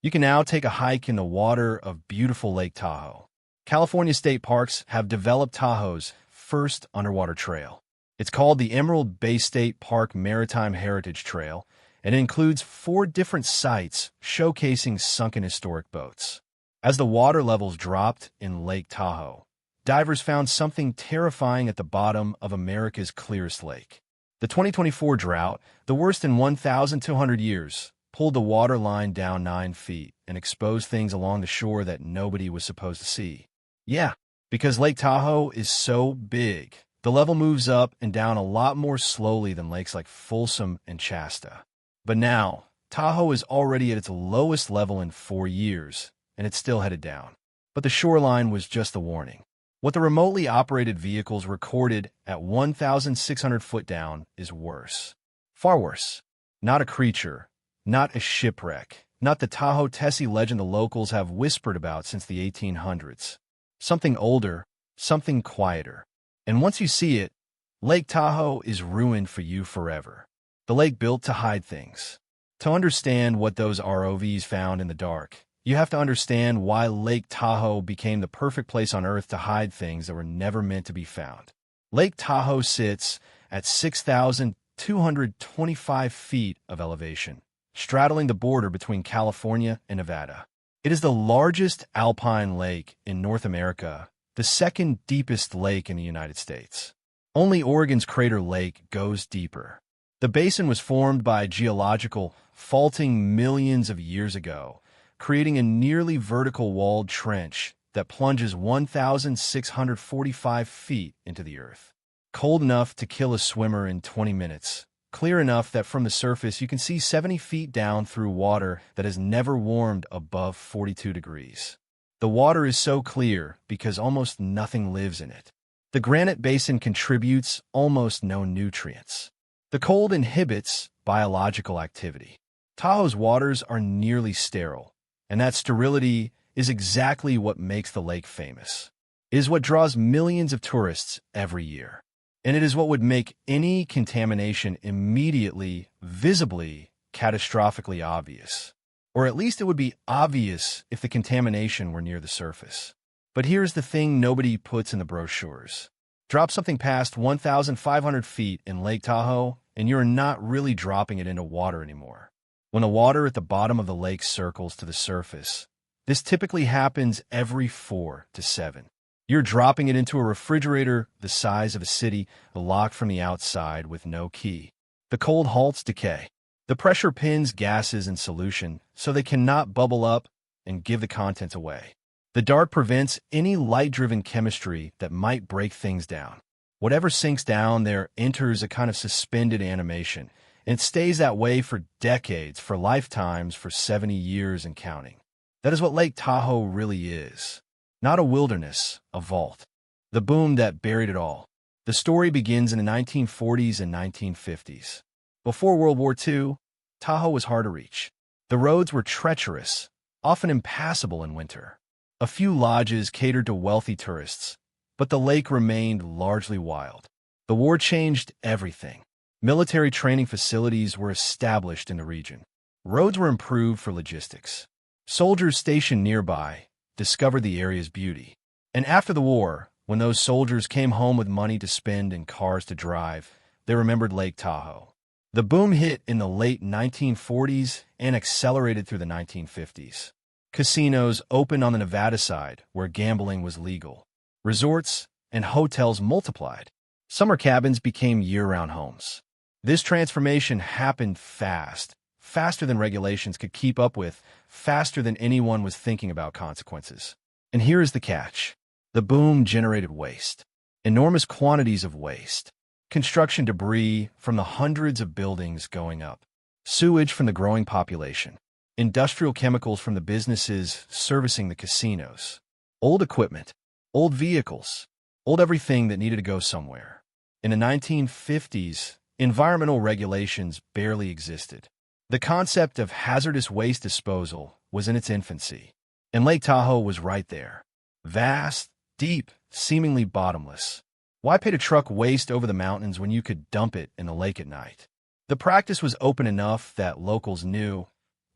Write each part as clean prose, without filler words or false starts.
You can now take a hike in the water of beautiful Lake Tahoe. California state parks have developed Tahoe's first underwater trail. It's called the Emerald Bay State Park Maritime Heritage Trail, and it includes 4 different sites showcasing sunken historic boats. As the water levels dropped in Lake Tahoe, divers found something terrifying at the bottom of America's clearest lake. The 2024 drought, the worst in 1,200 years, pulled the water line down 9 feet and exposed things along the shore that nobody was supposed to see. Yeah, because Lake Tahoe is so big, the level moves up and down a lot more slowly than lakes like Folsom and Shasta. But now, Tahoe is already at its lowest level in 4 years, and it's still headed down. But the shoreline was just the warning. What the remotely operated vehicles recorded at 1,600 foot down is worse. Far worse. Not a creature, not a shipwreck, not the Tahoe Tessie legend the locals have whispered about since the 1800s. Something older, something quieter. And once you see it, Lake Tahoe is ruined for you forever. The lake built to hide things. To understand what those ROVs found in the dark, you have to understand why Lake Tahoe became the perfect place on Earth to hide things that were never meant to be found. Lake Tahoe sits at 6,225 feet of elevation, straddling the border between California and Nevada. It is the largest alpine lake in North America, the second deepest lake in the United States. Only Oregon's Crater Lake goes deeper. The basin was formed by geological faulting millions of years ago, creating a nearly vertical walled trench that plunges 1,645 feet into the earth. Cold enough to kill a swimmer in 20 minutes. Clear enough that from the surface you can see 70 feet down through water that has never warmed above 42 degrees. The water is so clear because almost nothing lives in it. The granite basin contributes almost no nutrients. The cold inhibits biological activity. Tahoe's waters are nearly sterile, and that sterility is exactly what makes the lake famous. It is what draws millions of tourists every year. And it is what would make any contamination immediately, visibly, catastrophically obvious. Or at least it would be obvious if the contamination were near the surface. But here's the thing nobody puts in the brochures. Drop something past 1,500 feet in Lake Tahoe, and you're not really dropping it into water anymore. When the water at the bottom of the lake circles to the surface, this typically happens every 4 to 7. You're dropping it into a refrigerator the size of a city, locked from the outside with no key. The cold halts decay. The pressure pins gases in solution so they cannot bubble up and give the contents away. The dark prevents any light-driven chemistry that might break things down. Whatever sinks down there enters a kind of suspended animation, and it stays that way for decades, for lifetimes, for 70 years and counting. That is what Lake Tahoe really is. Not a wilderness, a vault. The boom that buried it all. The story begins in the 1940s and 1950s. Before World War II, Tahoe was hard to reach. The roads were treacherous, often impassable in winter. A few lodges catered to wealthy tourists, but the lake remained largely wild. The war changed everything. Military training facilities were established in the region. Roads were improved for logistics. Soldiers stationed nearby discovered the area's beauty. And after the war, when those soldiers came home with money to spend and cars to drive, they remembered Lake Tahoe. The boom hit in the late 1940s and accelerated through the 1950s. Casinos opened on the Nevada side, where gambling was legal. Resorts and hotels multiplied. Summer cabins became year-round homes. This transformation happened fast, faster than regulations could keep up with, faster than anyone was thinking about consequences. And here is the catch. The boom generated waste. Enormous quantities of waste. Construction debris from the hundreds of buildings going up. Sewage from the growing population. Industrial chemicals from the businesses servicing the casinos. Old equipment. Old vehicles. Old everything that needed to go somewhere. In the 1950s, environmental regulations barely existed. The concept of hazardous waste disposal was in its infancy, and Lake Tahoe was right there. Vast, deep, seemingly bottomless. Why pay to truck waste over the mountains when you could dump it in the lake at night? The practice was open enough that locals knew,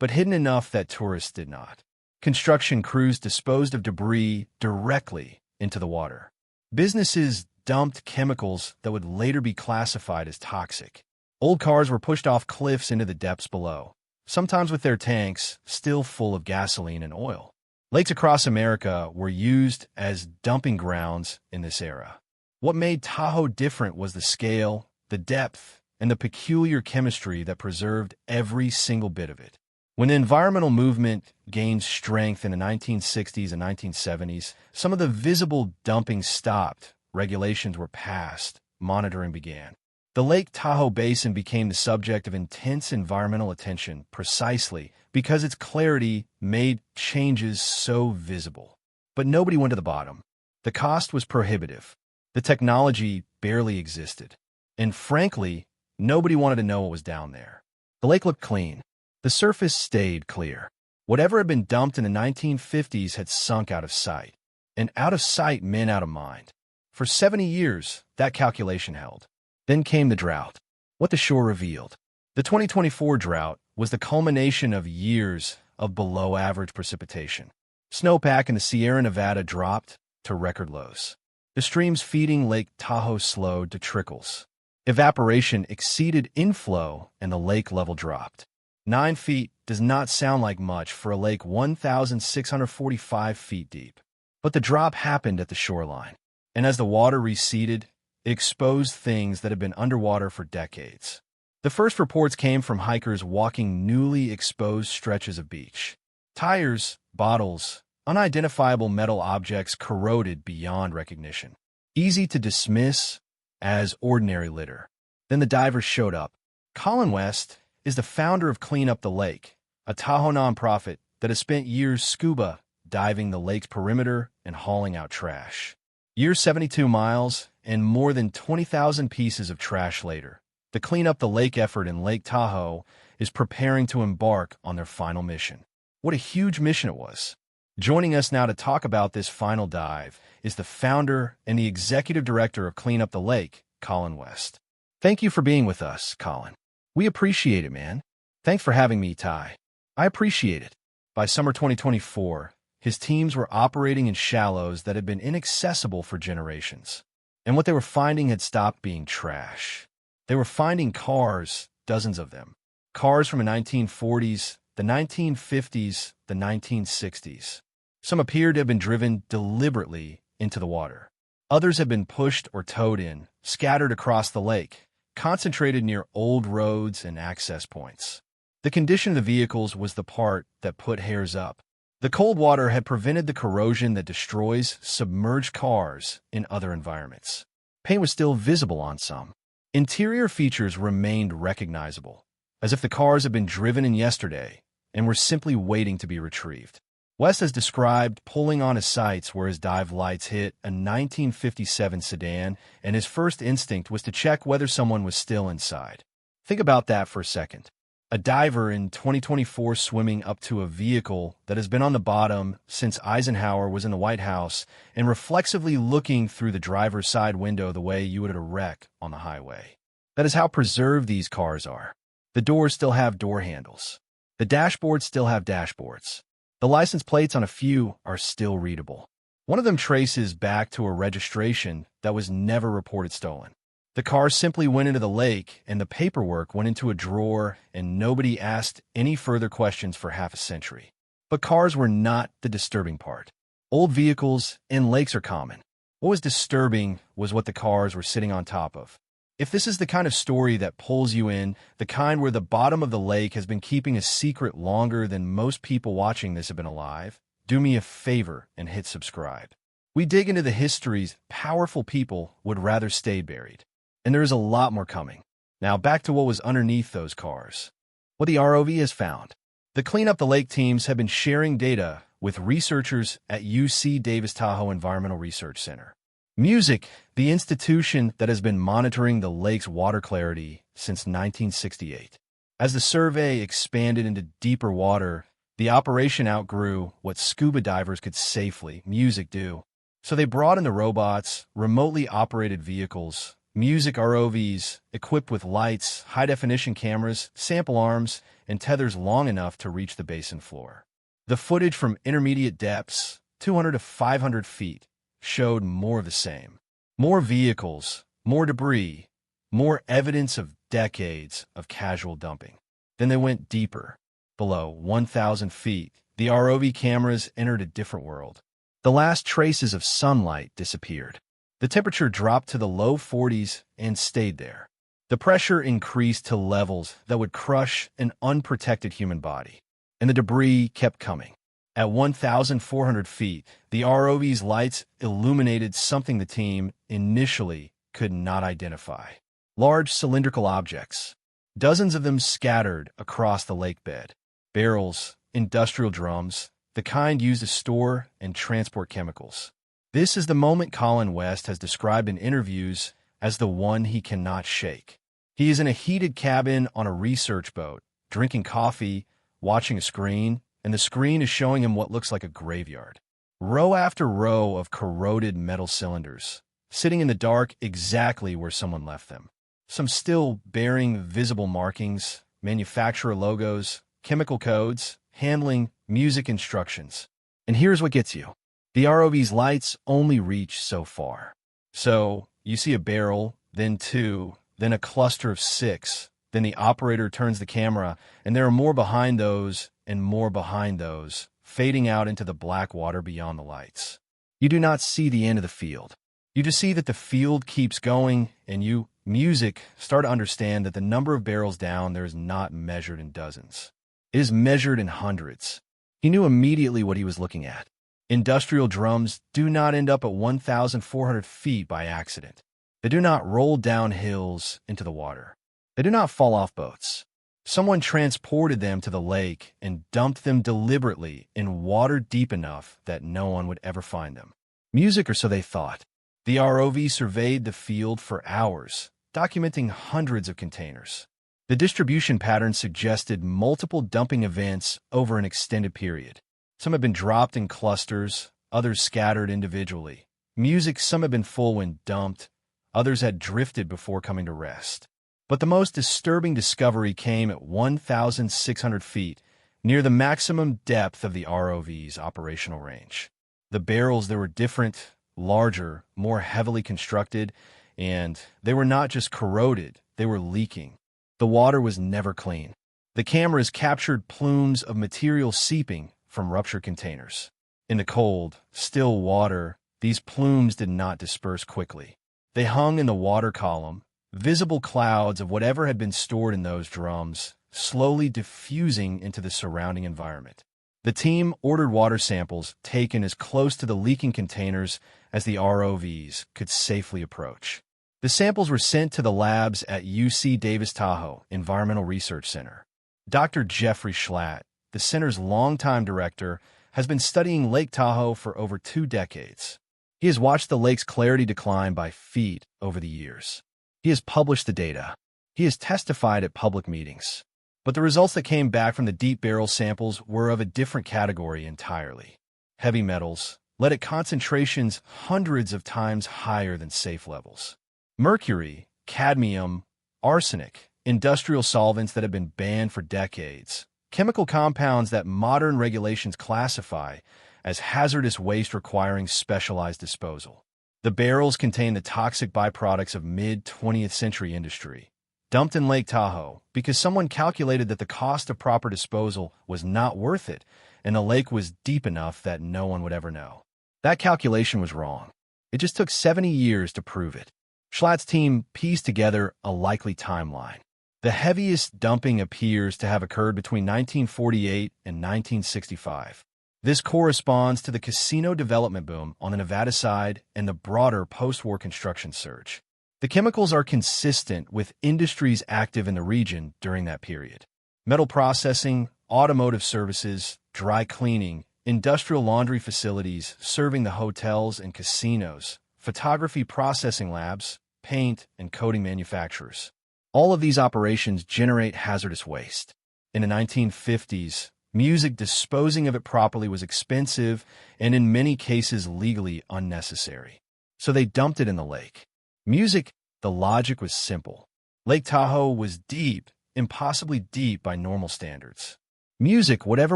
but hidden enough that tourists did not. Construction crews disposed of debris directly into the water. Businesses dumped chemicals that would later be classified as toxic. Old cars were pushed off cliffs into the depths below, sometimes with their tanks still full of gasoline and oil. Lakes across America were used as dumping grounds in this era. What made Tahoe different was the scale, the depth, and the peculiar chemistry that preserved every single bit of it. When the environmental movement gained strength in the 1960s and 1970s, some of the visible dumping stopped, regulations were passed, monitoring began. The Lake Tahoe Basin became the subject of intense environmental attention precisely because its clarity made changes so visible. But nobody went to the bottom. The cost was prohibitive. The technology barely existed. And frankly, nobody wanted to know what was down there. The lake looked clean. The surface stayed clear. Whatever had been dumped in the 1950s had sunk out of sight. And out of sight meant out of mind. For 70 years, that calculation held. Then came the drought. What the shore revealed. The 2024 drought was the culmination of years of below-average precipitation. Snowpack in the Sierra Nevada dropped to record lows. The streams feeding Lake Tahoe slowed to trickles. Evaporation exceeded inflow and the lake level dropped. 9 feet does not sound like much for a lake 1,645 feet deep. But the drop happened at the shoreline. And as the water receded, it exposed things that had been underwater for decades. The first reports came from hikers walking newly exposed stretches of beach. Tires, bottles, unidentifiable metal objects corroded beyond recognition. Easy to dismiss as ordinary litter. Then the divers showed up. Colin West is the founder of Clean Up the Lake, a Tahoe nonprofit that has spent years scuba diving the lake's perimeter and hauling out trash. Years 72 miles and more than 20,000 pieces of trash later, the Clean Up the Lake effort in Lake Tahoe is preparing to embark on their final mission. What a huge mission it was. Joining us now to talk about this final dive is the founder and the executive director of Clean Up the Lake, Colin West. Thank you for being with us, Colin. We appreciate it, man. Thanks for having me, Ty. I appreciate it. By summer 2024, his teams were operating in shallows that had been inaccessible for generations. And what they were finding had stopped being trash. They were finding cars, dozens of them. Cars from the 1940s, the 1950s, the 1960s. Some appeared to have been driven deliberately into the water. Others had been pushed or towed in, scattered across the lake, concentrated near old roads and access points. The condition of the vehicles was the part that put hairs up. The cold water had prevented the corrosion that destroys submerged cars in other environments. Paint was still visible on some. Interior features remained recognizable, as if the cars had been driven in yesterday and were simply waiting to be retrieved. West has described pulling on his sights where his dive lights hit a 1957 sedan, and his first instinct was to check whether someone was still inside. Think about that for a second. A diver in 2024 swimming up to a vehicle that has been on the bottom since Eisenhower was in the White House and reflexively looking through the driver's side window the way you would at a wreck on the highway. That is how preserved these cars are. The doors still have door handles. The dashboards still have dashboards. The license plates on a few are still readable. One of them traces back to a registration that was never reported stolen. The car simply went into the lake, and the paperwork went into a drawer, and nobody asked any further questions for half a century. But cars were not the disturbing part. Old vehicles and lakes are common. What was disturbing was what the cars were sitting on top of. If this is the kind of story that pulls you in, the kind where the bottom of the lake has been keeping a secret longer than most people watching this have been alive, do me a favor and hit subscribe. We dig into the histories powerful people would rather stay buried. And there is a lot more coming. Now back to what was underneath those cars. What the ROV has found. The Clean Up the Lake teams have been sharing data with researchers at UC Davis Tahoe Environmental Research Center. Music, the institution that has been monitoring the lake's water clarity since 1968. As the survey expanded into deeper water, the operation outgrew what scuba divers could safely, music do. So they brought in the robots, remotely operated vehicles, music ROVs equipped with lights, high-definition cameras, sample arms, and tethers long enough to reach the basin floor. The footage from intermediate depths, 200 to 500 feet, showed more of the same. More vehicles, more debris, more evidence of decades of casual dumping. Then they went deeper. Below 1,000 feet, the ROV cameras entered a different world. The last traces of sunlight disappeared. The temperature dropped to the low 40s and stayed there. The pressure increased to levels that would crush an unprotected human body. And the debris kept coming. At 1,400 feet, the ROV's lights illuminated something the team initially could not identify. Large cylindrical objects, dozens of them scattered across the lake bed. Barrels, industrial drums, the kind used to store and transport chemicals. This is the moment Colin West has described in interviews as the one he cannot shake. He is in a heated cabin on a research boat, drinking coffee, watching a screen, and the screen is showing him what looks like a graveyard. Row after row of corroded metal cylinders, sitting in the dark exactly where someone left them. Some still bearing visible markings, manufacturer logos, chemical codes, handling, music instructions. And here's what gets you. The ROV's lights only reach so far. So, you see a barrel, then two, then a cluster of 6. Then the operator turns the camera, and there are more behind those and more behind those, fading out into the black water beyond the lights. You do not see the end of the field. You just see that the field keeps going, and you, music, start to understand that the number of barrels down there is not measured in dozens. It is measured in hundreds. He knew immediately what he was looking at. Industrial drums do not end up at 1,400 feet by accident. They do not roll down hills into the water. They do not fall off boats. Someone transported them to the lake and dumped them deliberately in water deep enough that no one would ever find them. Music, or so they thought. The ROV surveyed the field for hours, documenting hundreds of containers. The distribution pattern suggested multiple dumping events over an extended period. Some had been dropped in clusters, others scattered individually. Music, some had been full when dumped, others had drifted before coming to rest. But the most disturbing discovery came at 1,600 feet, near the maximum depth of the ROV's operational range. The barrels there were different, larger, more heavily constructed, and they were not just corroded, they were leaking. The water was never clean. The cameras captured plumes of material seeping from ruptured containers. In the cold, still water, these plumes did not disperse quickly. They hung in the water column, visible clouds of whatever had been stored in those drums, slowly diffusing into the surrounding environment. The team ordered water samples taken as close to the leaking containers as the ROVs could safely approach. The samples were sent to the labs at UC Davis Tahoe Environmental Research Center. Dr. Jeffrey Schlatt, the center's longtime director, has been studying Lake Tahoe for over 2 decades. He has watched the lake's clarity decline by feet over the years. He has published the data. He has testified at public meetings. But the results that came back from the deep barrel samples were of a different category entirely. Heavy metals, lead at concentrations hundreds of times higher than safe levels. Mercury, cadmium, arsenic, industrial solvents that have been banned for decades, chemical compounds that modern regulations classify as hazardous waste requiring specialized disposal. The barrels contain the toxic byproducts of mid-20th century industry, dumped in Lake Tahoe because someone calculated that the cost of proper disposal was not worth it, and the lake was deep enough that no one would ever know. That calculation was wrong. It just took 70 years to prove it. Schlatt's team pieced together a likely timeline. The heaviest dumping appears to have occurred between 1948 and 1965. This corresponds to the casino development boom on the Nevada side and the broader post-war construction surge. The chemicals are consistent with industries active in the region during that period. Metal processing, automotive services, dry cleaning, industrial laundry facilities serving the hotels and casinos, photography processing labs, paint and coating manufacturers. All of these operations generate hazardous waste. In the 1950s, music disposing of it properly was expensive and in many cases legally unnecessary. So they dumped it in the lake. Music The logic was simple. Lake Tahoe was deep, impossibly deep by normal standards. Music, whatever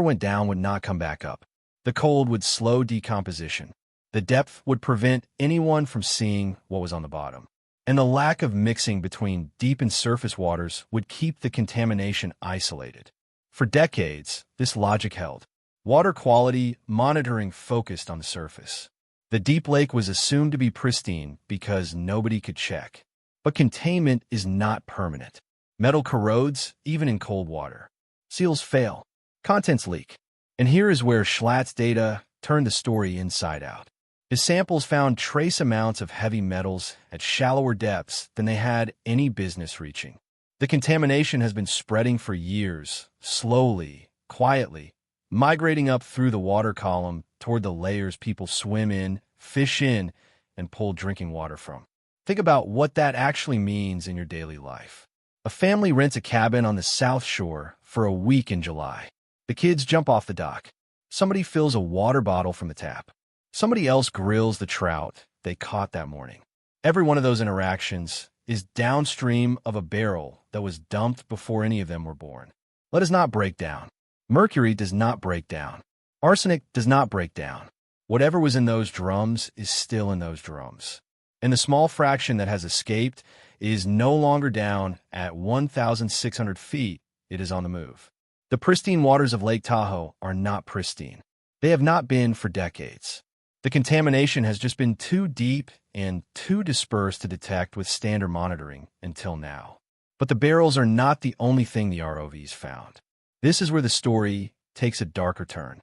went down, would not come back up. The cold would slow decomposition. The depth would prevent anyone from seeing what was on the bottom. And the lack of mixing between deep and surface waters would keep the contamination isolated. For decades, this logic held. Water quality monitoring focused on the surface. The deep lake was assumed to be pristine because nobody could check. But containment is not permanent. Metal corrodes, even in cold water. Seals fail. Contents leak. And here is where Schlatt's data turned the story inside out. His samples found trace amounts of heavy metals at shallower depths than they had any business reaching. The contamination has been spreading for years, slowly, quietly, migrating up through the water column toward the layers people swim in, fish in, and pull drinking water from. Think about what that actually means in your daily life. A family rents a cabin on the South Shore for a week in July. The kids jump off the dock. Somebody fills a water bottle from the tap. Somebody else grills the trout they caught that morning. Every one of those interactions is downstream of a barrel that was dumped before any of them were born. Let us not break down. Mercury does not break down. Arsenic does not break down. Whatever was in those drums is still in those drums. And the small fraction that has escaped is no longer down at 1,600 feet. It is on the move. The pristine waters of Lake Tahoe are not pristine. They have not been for decades. The contamination has just been too deep and too dispersed to detect with standard monitoring until now. But the barrels are not the only thing the ROVs found. This is where the story takes a darker turn.